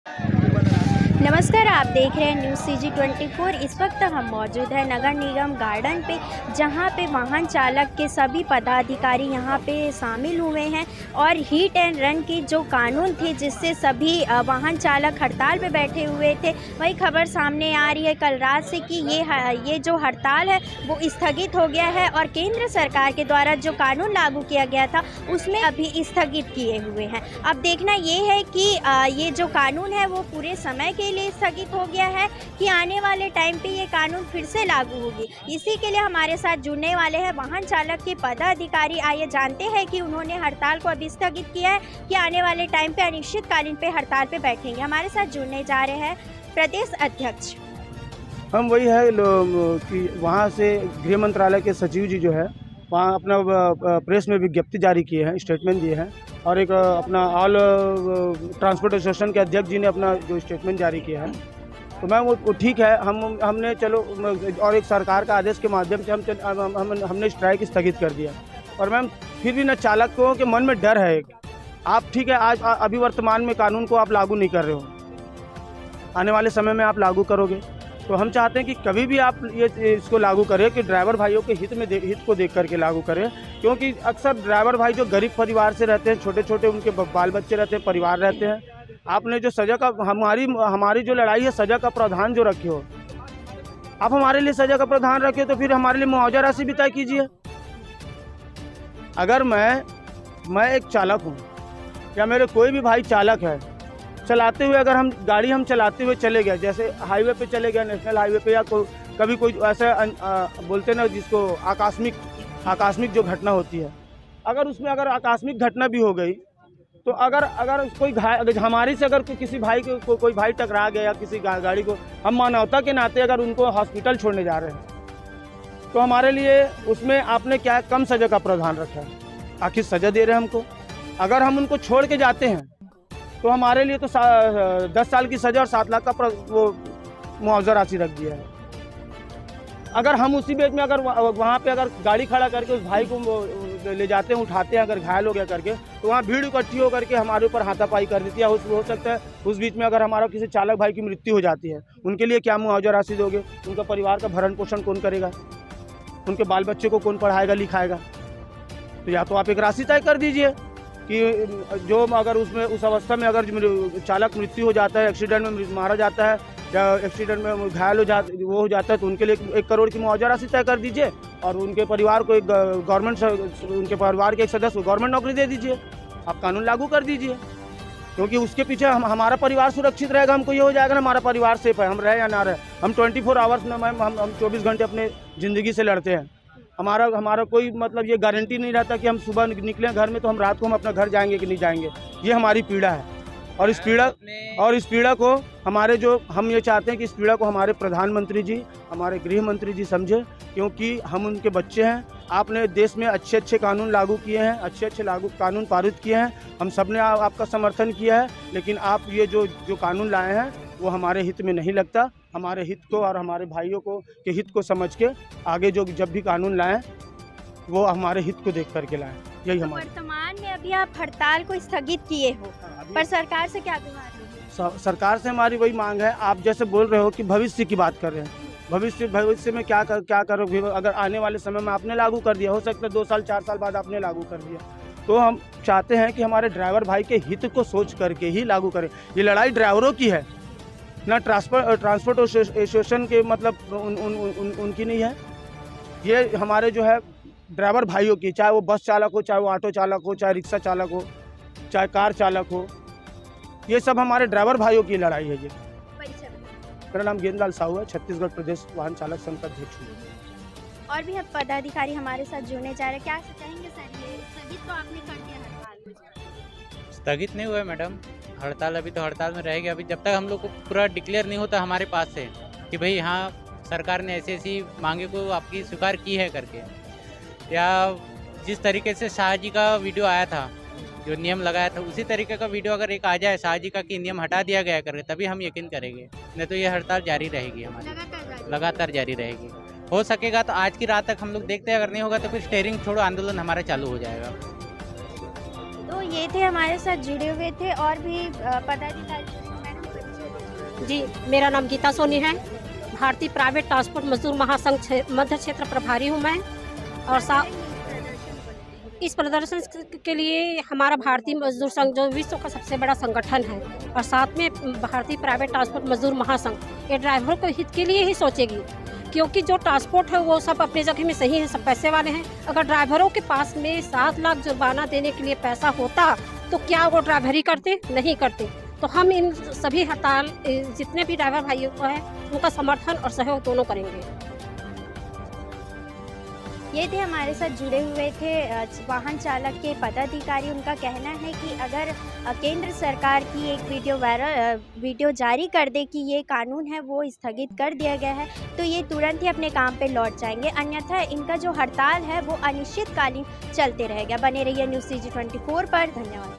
नमस्कार, आप देख रहे हैं न्यूज़ CG24। इस वक्त हम मौजूद हैं नगर निगम गार्डन पे, जहां पे वाहन चालक के सभी पदाधिकारी यहां पे शामिल हुए हैं और हीट एंड रन की जो कानून थे जिससे सभी वाहन चालक हड़ताल पे बैठे हुए थे, वही खबर सामने आ रही है कल रात से कि ये जो हड़ताल है वो स्थगित हो गया है और केंद्र सरकार के द्वारा जो कानून लागू किया गया था उसमें अभी स्थगित किए हुए हैं। अब देखना ये है कि ये जो कानून है वो पूरे समय के लिए स्थगित हो गया है कि आने वाले टाइम पे ये कानून फिर से लागू होगी। इसी के लिए हमारे साथ जुड़ने वाले हैं वाहन चालक के पदाधिकारी। आइए जानते हैं कि उन्होंने हड़ताल को अभी स्थगित किया है कि आने वाले टाइम पे अनिश्चितकालीन पे हड़ताल पे बैठेंगे। हमारे साथ जुड़ने जा रहे हैं प्रदेश अध्यक्ष। हम वही है कि वहाँ से गृह मंत्रालय के सचिव जी जो है वहाँ अपना प्रेस में विज्ञप्ति जारी किए हैं, स्टेटमेंट दिए हैं और एक अपना ऑल ट्रांसपोर्ट एसोसिएशन के अध्यक्ष जी ने अपना जो स्टेटमेंट जारी किया है। तो मैम वो ठीक है, हमने चलो और एक सरकार का आदेश के माध्यम से हमने स्ट्राइक स्थगित कर दिया। और मैम फिर भी न चालकों के मन में डर है। आप ठीक है, आज अभी वर्तमान में कानून को आप लागू नहीं कर रहे हो, आने वाले समय में आप लागू करोगे, तो हम चाहते हैं कि कभी भी आप इसको लागू करें कि ड्राइवर भाइयों के हित को देख करके लागू करें। क्योंकि अक्सर ड्राइवर भाई जो गरीब परिवार से रहते हैं, छोटे छोटे उनके बाल बच्चे रहते हैं, परिवार रहते हैं। आपने जो सज़ा का हमारी जो लड़ाई है, सज़ा का प्रावधान जो रखे हो, आप हमारे लिए सज़ा का प्रावधान रखे तो फिर हमारे लिए मुआवजा राशि भी तय कीजिए। अगर मैं एक चालक हूँ या मेरे कोई भी भाई चालक है, चलाते हुए अगर गाड़ी चलाते हुए चले गए, जैसे हाईवे पे चले गए, नेशनल हाईवे पे, या कभी कोई ऐसा बोलते ना जिसको आकस्मिक जो घटना होती है, अगर उसमें आकस्मिक घटना भी हो गई तो अगर कोई हमारी से अगर किसी भाई को कोई भाई टकरा गया या किसी गाड़ी को, हम मानवता के नाते अगर उनको हॉस्पिटल छोड़ने जा रहे हैं तो हमारे लिए उसमें आपने क्या कम सज़ा का प्रावधान रखा है। आखिर सज़ा दे रहे हैं हमको, अगर हम उनको छोड़ के जाते हैं तो हमारे लिए तो 10 साल की सज़ा और 7 लाख का वो मुआवजा राशि रख दिया है। अगर हम उसी बेच में अगर वहाँ पे अगर गाड़ी खड़ा करके उस भाई को ले जाते हैं, उठाते हैं, अगर घायल हो गया करके, तो वहाँ भीड़ इकट्ठी हो करके हमारे ऊपर हाथापाई कर देती है। हो सकता है उस बीच में अगर हमारा किसी चालक भाई की मृत्यु हो जाती है, उनके लिए क्या मुआवजा राशि दोगे? उनका परिवार का भरण पोषण कौन करेगा? उनके बाल बच्चे को कौन पढ़ाएगा लिखाएगा? तो या तो आप एक राशि तय कर दीजिए कि जो अगर उसमें उस अवस्था में अगर चालक मृत्यु हो जाता है, एक्सीडेंट में मारा जाता है या एक्सीडेंट में घायल हो जाता है, तो उनके लिए 1 करोड़ की मुआवजा राशि तय कर दीजिए और उनके परिवार को उनके परिवार के एक सदस्य को गवर्नमेंट नौकरी दे दीजिए। आप कानून लागू कर दीजिए, क्योंकि उसके पीछे हमारा परिवार सुरक्षित रहेगा। हमको ये हो जाएगा ना, हमारा परिवार सेफ है, हम रहे या ना रहे। हम 24 आवर्स में हम 24 घंटे अपने ज़िंदगी से लड़ते हैं। हमारा कोई मतलब ये गारंटी नहीं रहता कि हम सुबह निकलें घर में तो हम रात को हम अपना घर जाएंगे कि नहीं जाएंगे। ये हमारी पीड़ा है और इस पीड़ा को हम ये चाहते हैं कि इस पीड़ा को हमारे प्रधानमंत्री जी, हमारे गृह मंत्री जी समझे, क्योंकि हम उनके बच्चे हैं। आपने देश में अच्छे कानून लागू किए हैं, अच्छे कानून पारित किए हैं, हम सब ने आपका समर्थन किया है, लेकिन आप ये जो कानून लाए हैं वो हमारे हित में नहीं लगता। हमारे हित को और हमारे भाइयों को के हित को समझ के आगे जब भी कानून लाएं वो हमारे हित को देख करके लाएं। यही तो हमारे वर्तमान में अभी आप हड़ताल को स्थगित किए हो, पर सरकार से क्या गुहार है? सरकार से हमारी वही मांग है। आप जैसे बोल रहे हो कि भविष्य की बात कर रहे हैं, भविष्य में क्या करोगे? अगर आने वाले समय में आपने लागू कर दिया, हो सकता है 2 साल 4 साल बाद आपने लागू कर दिया, तो हम चाहते हैं कि हमारे ड्राइवर भाई के हित को सोच करके ही लागू करें। ये लड़ाई ड्राइवरों की है, ना ट्रांसपोर्ट एसोसिएशन के मतलब उनकी नहीं है। ये हमारे जो है ड्राइवर भाइयों की, चाहे वो बस चालक हो, चाहे वो ऑटो चालक हो, चाहे रिक्शा चालक हो, चाहे कार चालक हो, ये सब हमारे ड्राइवर भाइयों की लड़ाई है। ये मेरा नाम गेंदलाल साहू है, छत्तीसगढ़ प्रदेश वाहन चालक संघ का अध्यक्ष हूँ। और भी हम पदाधिकारी हमारे साथ जुड़ने जा रहे हैं, क्या कहेंगे सर? ये स्थगित तो आपने कर दिया हड़ताल में। स्थगित नहीं हुआ है मैडम, हड़ताल अभी तो हड़ताल में रहेगी। अभी जब तक हम लोग को पूरा डिक्लेयर नहीं होता हमारे पास से कि भाई हाँ सरकार ने ऐसी मांगे को आपकी स्वीकार की है करके, या जिस तरीके से शाह जी का वीडियो आया था, जो नियम लगाया था, उसी तरीके का वीडियो अगर एक आ जाए शाह जी का कि नियम हटा दिया गया करके, तभी हम यकीन करेंगे। नहीं तो ये हड़ताल जारी रहेगी हमारी, लगातार जारी रहेगी। हो सकेगा तो आज की रात तक हम लोग देखते हैं, अगर नहीं होगा तो फिर स्टेयरिंग छोड़ो आंदोलन हमारा चालू हो जाएगा। तो ये थे हमारे साथ जुड़े हुए थे और भी पदाधिकारी। मैडम जी, मेरा नाम गीता सोनी है। भारतीय प्राइवेट ट्रांसपोर्ट मजदूर महासंघ मध्य क्षेत्र प्रभारी हूँ मैं। और इस प्रदर्शन के लिए हमारा भारतीय मजदूर संघ जो विश्व का सबसे बड़ा संगठन है, और साथ में भारतीय प्राइवेट ट्रांसपोर्ट मजदूर महासंघ, ये ड्राइवरों के हित के लिए ही सोचेगी, क्योंकि जो ट्रांसपोर्ट है वो सब अपनी जगह में सही है, सब पैसे वाले हैं। अगर ड्राइवरों के पास में 7 लाख जुर्माना देने के लिए पैसा होता तो क्या वो ड्राइवरी करते? नहीं करते। तो हम इन सभी हड़ताल जितने भी ड्राइवर भाइयों को है उनका समर्थन और सहयोग दोनों करेंगे। ये थे हमारे साथ जुड़े हुए थे वाहन चालक के पदाधिकारी। उनका कहना है कि अगर केंद्र सरकार की एक वीडियो जारी कर दे कि ये कानून है वो स्थगित कर दिया गया है तो ये तुरंत ही अपने काम पे लौट जाएंगे, अन्यथा इनका जो हड़ताल है वो अनिश्चितकालीन चलते रहेगा। बने रहिए न्यूज़ CG 24 पर। धन्यवाद।